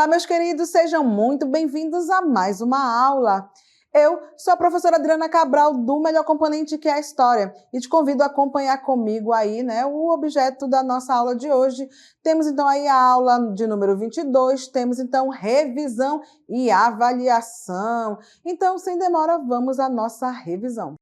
Olá, meus queridos, sejam muito bem-vindos a mais uma aula. Eu sou a professora Adriana Cabral, do Melhor Componente que é a História, e te convido a acompanhar comigo aí, o objeto da nossa aula de hoje. Temos então aí a aula de número 22, temos então revisão e avaliação. Então, sem demora, vamos à nossa revisão.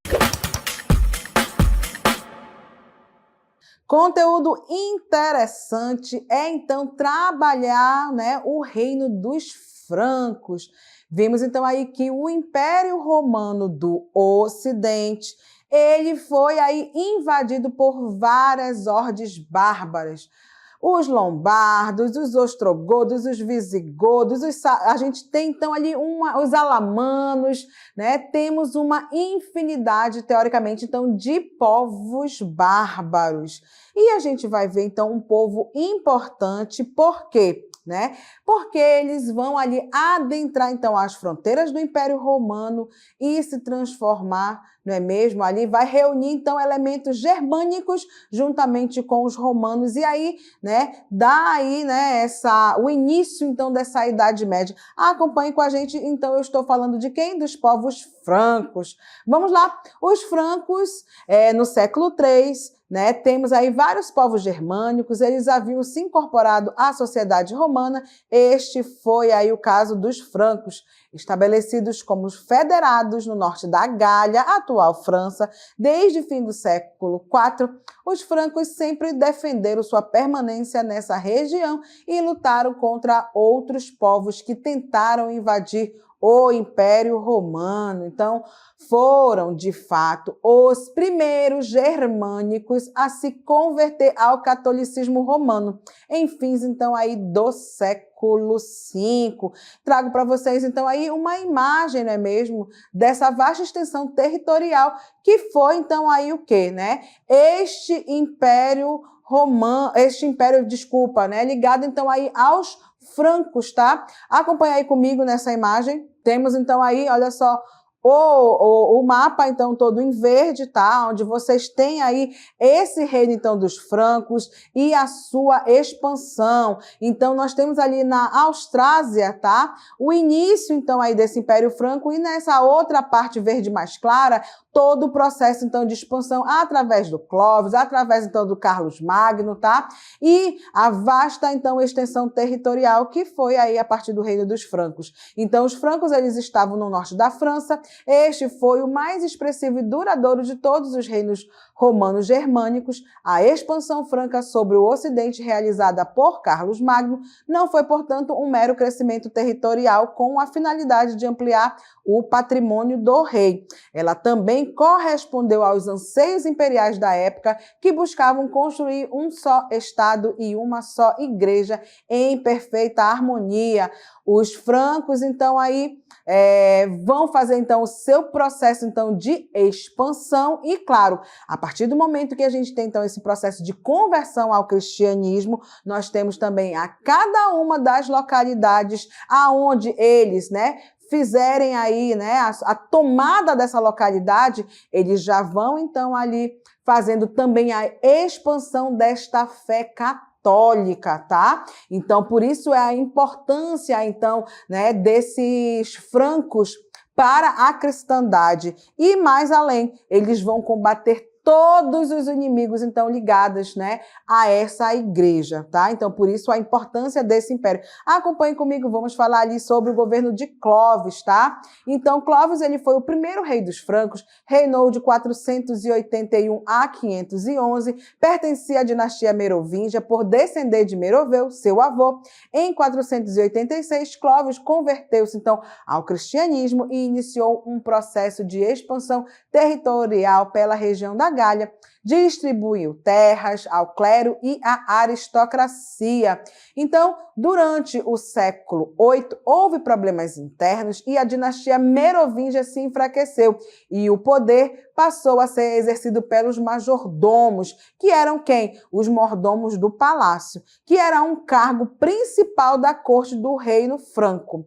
Conteúdo interessante é, então, trabalhar o reino dos francos. Vimos, então, aí que o Império Romano do Ocidente, ele foi aí invadido por várias hordes bárbaras. Os lombardos, os ostrogodos, os visigodos, a gente tem então ali os alamanos, Temos uma infinidade, teoricamente, então, de povos bárbaros. E a gente vai ver então um povo importante, por quê? Porque eles vão ali adentrar então as fronteiras do Império Romano e se transformar, não é mesmo? Ali vai reunir então elementos germânicos juntamente com os romanos e aí, dá aí, o início então dessa Idade Média. Acompanhe com a gente, então eu estou falando de quem? Dos povos francos. Vamos lá, os francos no século III, temos aí vários povos germânicos, eles haviam se incorporado à sociedade romana. Este foi aí o caso dos francos, estabelecidos como federados no norte da Gália, atual França, desde o fim do século IV. Os francos sempre defenderam sua permanência nessa região e lutaram contra outros povos que tentaram invadir o Império Romano. Então, foram, de fato, os primeiros germânicos a se converter ao catolicismo romano, em fins, então, aí do século V. Trago para vocês, então, aí uma imagem, não é mesmo, dessa vasta extensão territorial que foi, então, aí o quê, Este império romano, ligado, então, aí aos francos, tá? Acompanha aí comigo nessa imagem. Temos, então, aí, olha só, o mapa, então, todo em verde, tá? Onde vocês têm aí esse reino, então, dos francos e a sua expansão. Então, nós temos ali na Austrásia, tá? O início, então, aí desse Império Franco e nessa outra parte verde mais clara, todo o processo, então, de expansão através do Clovis, através, então, do Carlos Magno, tá? E a vasta, então, extensão territorial que foi aí a partir do reino dos francos. Então, os francos, eles estavam no norte da França. Este foi o mais expressivo e duradouro de todos os reinos romanos germânicos. A expansão franca sobre o Ocidente, realizada por Carlos Magno, não foi, portanto, um mero crescimento territorial com a finalidade de ampliar o patrimônio do rei. Ela também correspondeu aos anseios imperiais da época, que buscavam construir um só Estado e uma só igreja em perfeita harmonia. Os francos, então, aí vão fazer, então, o seu processo, então, de expansão e, claro, a partir do momento que a gente tem, então, esse processo de conversão ao cristianismo, nós temos também a cada uma das localidades aonde eles, fizerem aí, a tomada dessa localidade, eles já vão, então, ali fazendo também a expansão desta fé católica, tá? Então, por isso é a importância, então, desses francos para a cristandade. E mais além, eles vão combater todos os inimigos, então, ligados, a essa igreja, tá? Então, por isso, a importância desse império. Acompanhe comigo, vamos falar ali sobre o governo de Clovis, tá? Então, Clovis, ele foi o primeiro rei dos francos, reinou de 481 a 511, pertencia à dinastia merovingia por descender de Meroveu, seu avô. Em 486, Clovis converteu-se, então, ao cristianismo e iniciou um processo de expansão territorial pela região da Gália, distribuiu terras ao clero e à aristocracia. Então, durante o século VIII, houve problemas internos e a dinastia merovingia se enfraqueceu e o poder passou a ser exercido pelos majordomos, que eram quem? Os mordomos do palácio, que era um cargo principal da corte do reino franco.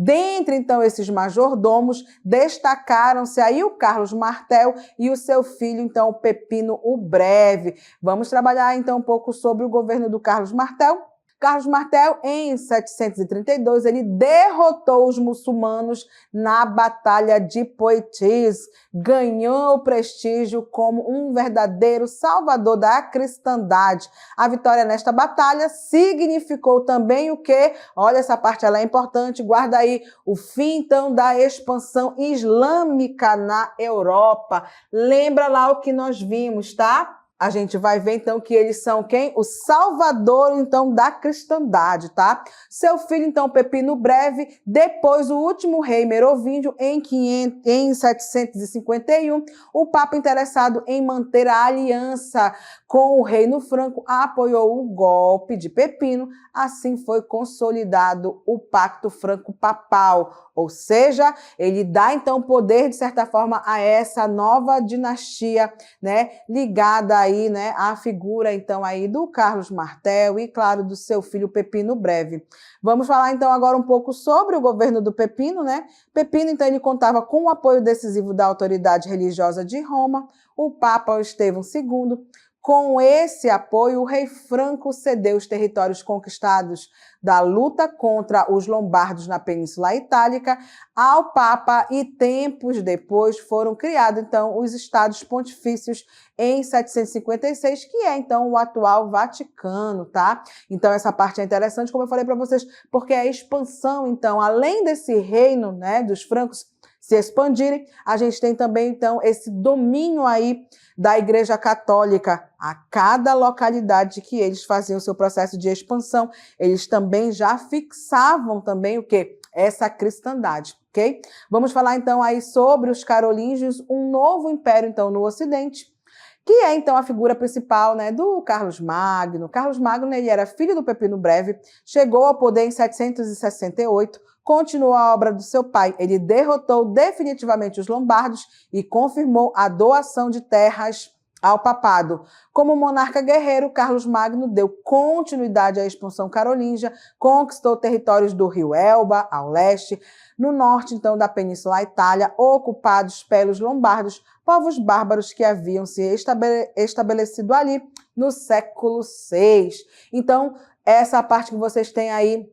Dentre, então, esses majordomos, destacaram-se aí o Carlos Martel e o seu filho, então, o Pepino o Breve. Vamos trabalhar, então, um pouco sobre o governo do Carlos Martel? Carlos Martel, em 732, ele derrotou os muçulmanos na Batalha de Poitiers, ganhou prestígio como um verdadeiro salvador da cristandade. A vitória nesta batalha significou também o quê? Olha, essa parte ela é importante, guarda aí, o fim então da expansão islâmica na Europa. Lembra lá o que nós vimos, tá? A gente vai ver, então, que eles são quem? O salvador, então, da cristandade, tá? Seu filho, então, Pepino Breve, depois o último rei merovingio, em 751, o Papa, interessado em manter a aliança com o reino franco, apoiou o golpe de Pepino. Assim foi consolidado o Pacto Franco-Papal, ou seja, ele dá, então, poder, de certa forma, a essa nova dinastia, né, ligada aí, né, à figura, então, aí do Carlos Martel e, claro, do seu filho Pepino Breve. Vamos falar, então, agora um pouco sobre o governo do Pepino, né? Pepino, então, ele contava com o apoio decisivo da autoridade religiosa de Roma, o Papa Estevão II. Com esse apoio, o rei Franco cedeu os territórios conquistados da luta contra os lombardos na Península Itálica ao Papa e tempos depois foram criados, então, os Estados Pontifícios em 756, que é, então, o atual Vaticano, tá? Então, essa parte é interessante, como eu falei para vocês, porque a expansão, então, além desse reino, né, dos francos se expandirem, a gente tem também, então, esse domínio aí da Igreja Católica a cada localidade que eles faziam o seu processo de expansão. Eles também já fixavam também o quê? Essa cristandade, ok? Vamos falar, então, aí sobre os carolíngios, um novo império, então, no Ocidente, que é, então, a figura principal, né, do Carlos Magno. Carlos Magno, ele era filho do Pepino Breve, chegou ao poder em 768, continuou a obra do seu pai. Ele derrotou definitivamente os lombardos e confirmou a doação de terras ao papado. Como monarca guerreiro, Carlos Magno deu continuidade à expansão carolíngia, conquistou territórios do rio Elba, ao leste, no norte, então, da Península Itália, ocupados pelos lombardos, povos bárbaros que haviam se estabelecido ali no século VI. Então, essa parte que vocês têm aí,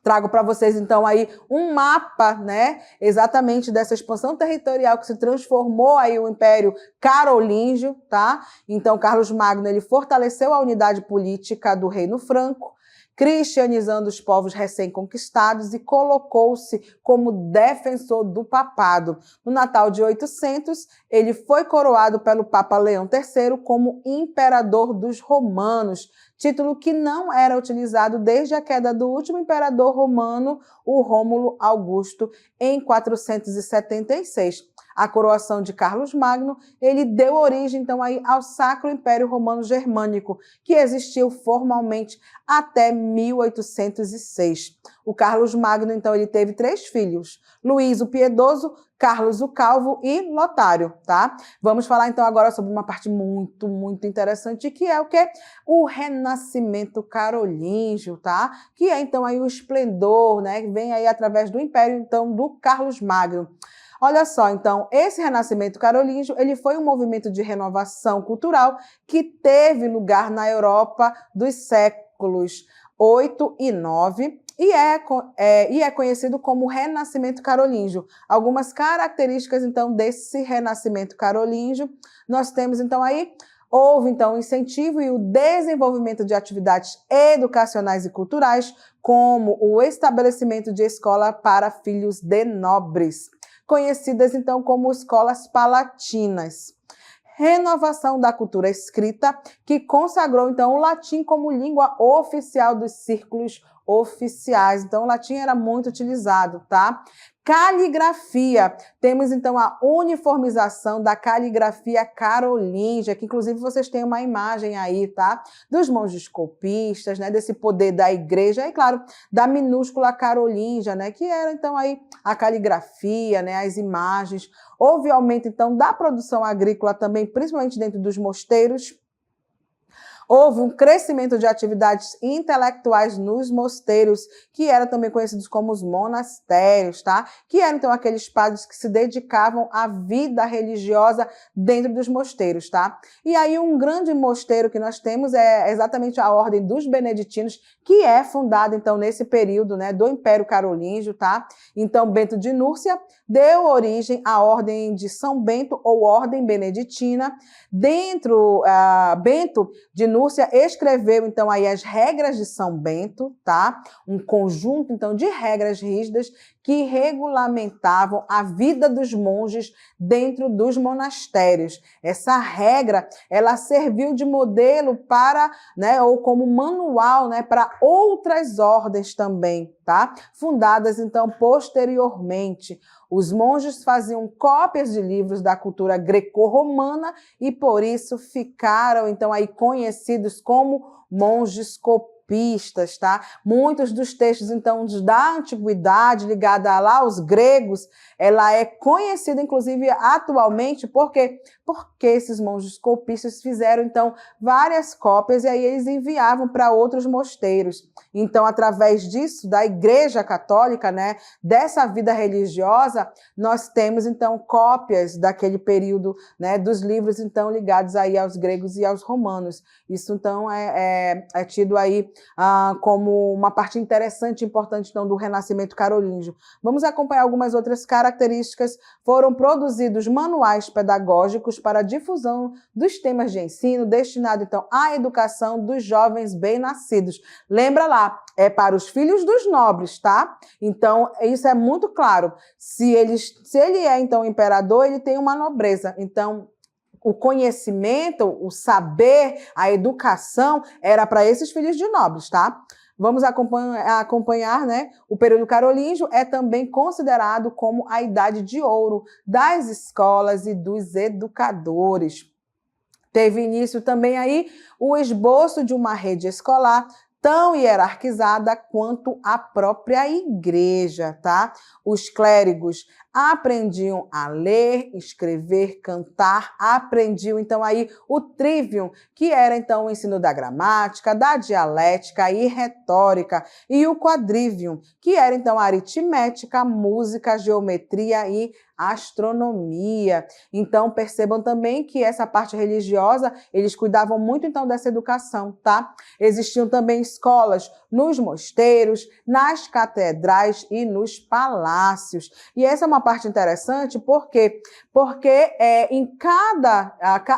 trago para vocês, então, aí um mapa, né, exatamente dessa expansão territorial que se transformou aí o Império Carolíngio, tá? Então, Carlos Magno, ele fortaleceu a unidade política do Reino Franco, cristianizando os povos recém-conquistados e colocou-se como defensor do papado. No Natal de 800, ele foi coroado pelo Papa Leão III como imperador dos romanos, título que não era utilizado desde a queda do último imperador romano, o Rômulo Augusto, em 476. A coroação de Carlos Magno, ele deu origem, então, aí, ao Sacro Império Romano Germânico, que existiu formalmente até 1806. O Carlos Magno, então, ele teve 3 filhos, Luís o Piedoso, Carlos o Calvo e Lotário, tá? Vamos falar, então, agora sobre uma parte muito, muito interessante, que é o quê? O Renascimento Carolíngio, tá? Que é, então, aí o esplendor, né? Que vem aí através do Império, então, do Carlos Magno. Olha só, então, esse Renascimento Carolíngio, ele foi um movimento de renovação cultural que teve lugar na Europa dos séculos 8 e 9 e é conhecido como Renascimento Carolíngio. Algumas características, então, desse Renascimento Carolíngio, nós temos, então, aí, houve, então, o incentivo e o desenvolvimento de atividades educacionais e culturais, como o estabelecimento de escola para filhos de nobres, conhecidas, então, como escolas palatinas. Renovação da cultura escrita, que consagrou, então, o latim como língua oficial dos círculos oficiais. Então, o latim era muito utilizado, tá? Caligrafia. Temos, então, a uniformização da caligrafia carolíngia, que, inclusive, vocês têm uma imagem aí, tá? Dos monges copistas, né? Desse poder da igreja e, claro, da minúscula carolíngia, né? Que era, então, aí a caligrafia, né? As imagens. Houve aumento, então, da produção agrícola também, principalmente dentro dos mosteiros. Houve um crescimento de atividades intelectuais nos mosteiros, que eram também conhecidos como os monastérios, tá? Que eram, então, aqueles padres que se dedicavam à vida religiosa dentro dos mosteiros, tá? E aí, um grande mosteiro que nós temos é exatamente a Ordem dos Beneditinos, que é fundada, então, nesse período, né, do Império Carolíngio, tá? Então, Bento de Núrcia deu origem à Ordem de São Bento, ou Ordem Beneditina. Bento de Núrcia escreveu, então, aí as regras de São Bento, tá? Um conjunto, então, de regras rígidas que regulamentavam a vida dos monges dentro dos monastérios. Essa regra, ela serviu de modelo para, né, ou como manual, né, para outras ordens também, tá? Fundadas, então, posteriormente. Os monges faziam cópias de livros da cultura greco-romana e, por isso, ficaram, então, aí conhecidos como monges copistas, tá? Muitos dos textos, então, da antiguidade, ligada lá aos gregos, ela é conhecida, inclusive, atualmente, porque esses monges copistas fizeram, então, várias cópias e aí eles enviavam para outros mosteiros. Então, através disso, da Igreja Católica, né, dessa vida religiosa, nós temos, então, cópias daquele período, né, dos livros, então, ligados aí aos gregos e aos romanos. Isso, então, é tido aí como uma parte interessante e importante, então, do Renascimento Carolíngio. Vamos acompanhar algumas outras características. Foram produzidos manuais pedagógicos para a difusão dos temas de ensino, destinado, então, à educação dos jovens bem-nascidos. Lembra lá, é para os filhos dos nobres, tá? Então, isso é muito claro. Se ele é, então, imperador, ele tem uma nobreza. Então, o conhecimento, o saber, a educação era para esses filhos de nobres, tá? Vamos acompanhar, né? O período carolíngio é também considerado como a idade de ouro das escolas e dos educadores. Teve início também aí o esboço de uma rede escolar tão hierarquizada quanto a própria igreja, tá? Os clérigos aprendiam a ler, escrever, cantar, aprendiam então aí o trivium, que era então o ensino da gramática, da dialética e retórica, e o quadrivium, que era então a aritmética, música, geometria e astronomia. Então percebam também que essa parte religiosa, eles cuidavam muito então dessa educação, tá? Existiam também escolas nos mosteiros, nas catedrais e nos palácios. E essa é uma parte interessante, por quê? Porque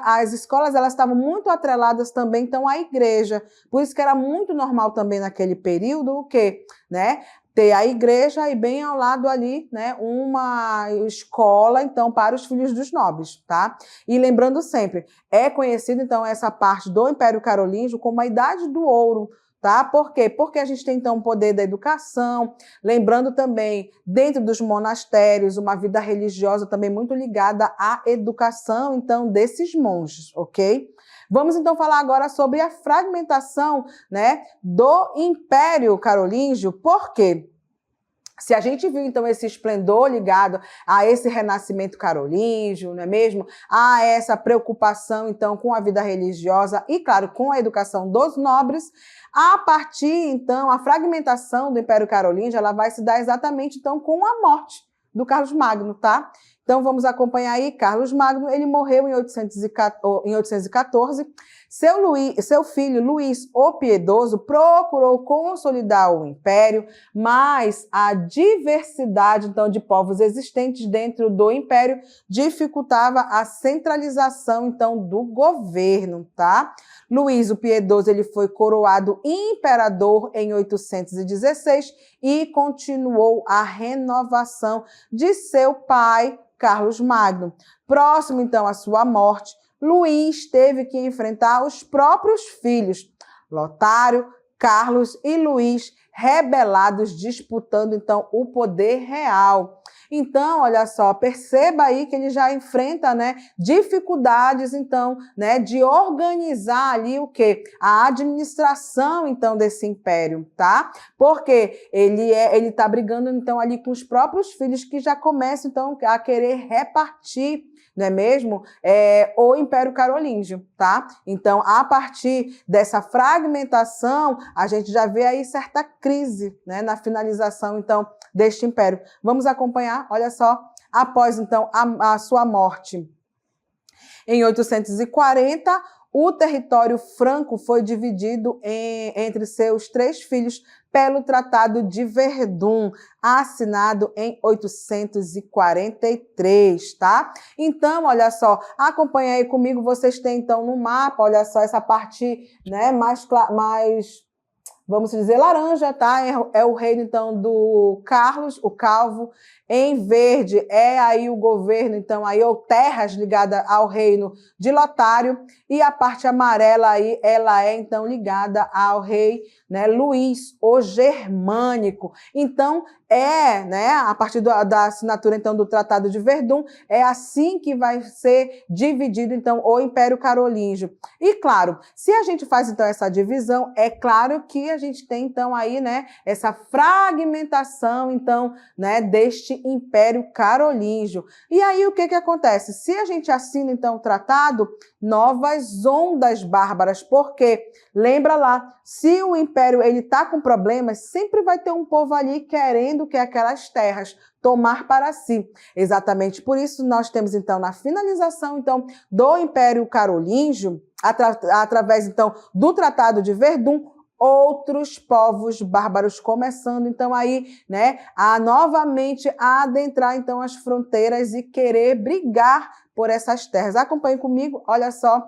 as escolas elas estavam muito atreladas também então à igreja. Por isso que era muito normal também naquele período o quê? Né? Ter a igreja e bem ao lado ali, né, uma escola, então, para os filhos dos nobres, tá? E lembrando sempre, é conhecido, então, essa parte do Império Carolíngio como a Idade do Ouro, tá? Por quê? Porque a gente tem, então, o poder da educação, lembrando também, dentro dos monastérios, uma vida religiosa também muito ligada à educação, então, desses monges, ok? Vamos, então, falar agora sobre a fragmentação, né, do Império Carolíngio. Por quê? Se a gente viu, então, esse esplendor ligado a esse renascimento carolíngio, não é mesmo? A essa preocupação, então, com a vida religiosa e, claro, com a educação dos nobres, a partir, então, a fragmentação do Império Carolíngio, ela vai se dar exatamente, então, com a morte do Carlos Magno, tá? Então, vamos acompanhar aí. Carlos Magno, ele morreu em 814. Seu filho, Luís o Piedoso, procurou consolidar o império, mas a diversidade, então, de povos existentes dentro do império dificultava a centralização, então, do governo, tá? Luís o Piedoso, ele foi coroado imperador em 816 e continuou a renovação de seu pai, Carlos Magno. Próximo, então, à sua morte, Luís teve que enfrentar os próprios filhos, Lotário, Carlos e Luís, rebelados, disputando, então, o poder real. Então, olha só, perceba aí que ele já enfrenta, né, dificuldades, então, né, de organizar ali o quê? A administração, então, desse império, tá? Porque ele tá brigando, então, ali com os próprios filhos que já começam, então, a querer repartir, não é mesmo? O Império Carolíngio, tá? Então, a partir dessa fragmentação, a gente já vê aí certa crise, né, na finalização, então, deste império. Vamos acompanhar, olha só, após, então, a sua morte. Em 840, o território franco foi dividido entre seus 3 filhos pelo Tratado de Verdun, assinado em 843, tá? Então, olha só, acompanha aí comigo, vocês têm então no mapa, olha só, essa parte, né, mais vamos dizer, laranja, tá? É o reino, então, do Carlos, o Calvo. Em verde é aí o governo, então, aí, ou terras ligadas ao reino de Lotário. E a parte amarela aí, ela é, então, ligada ao rei, né, Luís, o Germânico. Então, né, a partir da assinatura, então, do Tratado de Verdun, é assim que vai ser dividido, então, o Império Carolíngio. E, claro, se a gente faz, então, essa divisão, é claro que a gente tem, então, aí, né, essa fragmentação, então, né, deste Império Carolíngio. E aí, o que que acontece? Se a gente assina, então, o tratado, novas ondas bárbaras, porque, lembra lá, se o Império, ele tá com problemas, sempre vai ter um povo ali querendo que aquelas terras tomar para si. Exatamente por isso, nós temos, então, na finalização, então, do Império Carolíngio, através, então, do Tratado de Verdun, outros povos bárbaros começando, então, aí, né, a novamente adentrar, então, as fronteiras e querer brigar por essas terras. Acompanhe comigo, olha só.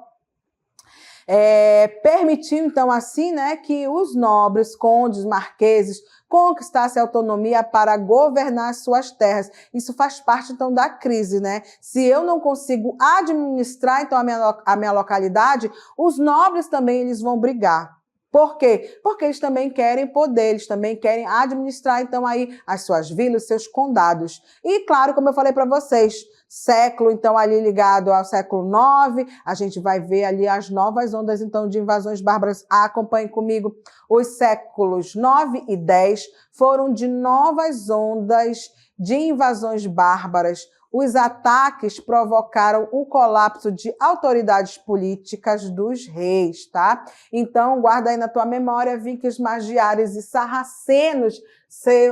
Permitiu, então, assim, né, que os nobres, condes, marqueses, conquistassem autonomia para governar suas terras. Isso faz parte, então, da crise, né? Se eu não consigo administrar, então, a minha localidade, os nobres também, eles vão brigar. Por quê? Porque eles também querem poder, eles também querem administrar, então, aí, as suas vilas, seus condados. E, claro, como eu falei para vocês, século, então, ali ligado ao século IX, a gente vai ver ali as novas ondas, então, de invasões bárbaras. Acompanhem comigo. Os séculos 9 e 10 foram de novas ondas de invasões bárbaras. Os ataques provocaram o colapso de autoridades políticas dos reis, tá? Então, guarda aí na tua memória, vikings, magiares e sarracenos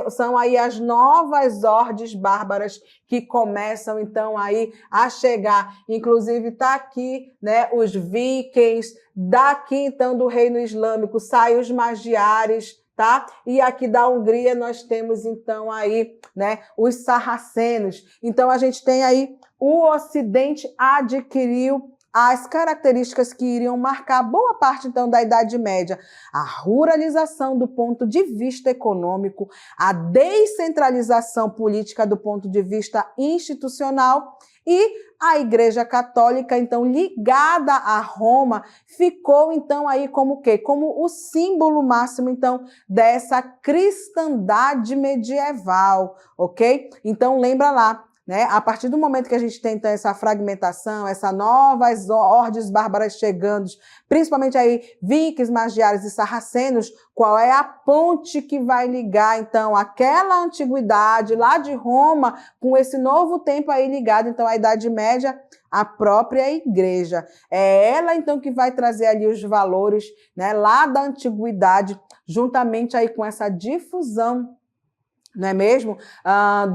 são aí as novas ordens bárbaras que começam, então, aí a chegar. Inclusive, tá aqui, né, os vikings, daqui, então, do reino islâmico, saem os magiares, tá? E aqui da Hungria nós temos, então, aí, né, os sarracenos. Então, a gente tem aí o Ocidente adquiriu as características que iriam marcar boa parte, então, da Idade Média. A ruralização do ponto de vista econômico, a descentralização política do ponto de vista institucional e a Igreja Católica, então, ligada a Roma, ficou, então, aí como o quê? Como o símbolo máximo, então, dessa cristandade medieval, ok? Então, lembra lá, né? A partir do momento que a gente tem, então, essa fragmentação, essas novas ordens bárbaras chegando, principalmente aí vikings, magiares e sarracenos, qual é a ponte que vai ligar, então, aquela antiguidade lá de Roma com esse novo tempo aí ligado, então, à Idade Média, a própria igreja. É ela, então, que vai trazer ali os valores, né, lá da antiguidade, juntamente aí com essa difusão, não é mesmo?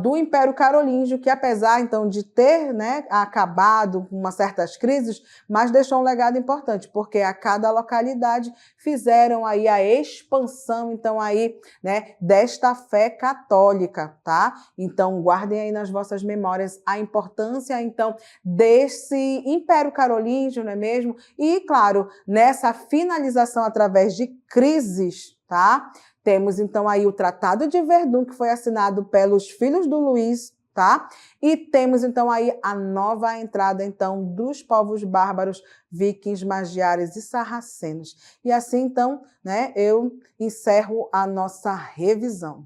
Do Império Carolíngio, que apesar, então, de ter, né, acabado com umas certas crises, mas deixou um legado importante, porque a cada localidade fizeram aí a expansão, então, aí, né, desta fé católica, tá? Então, guardem aí nas vossas memórias a importância, então, desse Império Carolíngio, não é mesmo? E, claro, nessa finalização através de crises, tá? Temos, então, aí o Tratado de Verdun, que foi assinado pelos filhos do Luís, tá? E temos, então, aí a nova entrada, então, dos povos bárbaros, vikings, magiares e sarracenos. E assim, então, né, eu encerro a nossa revisão.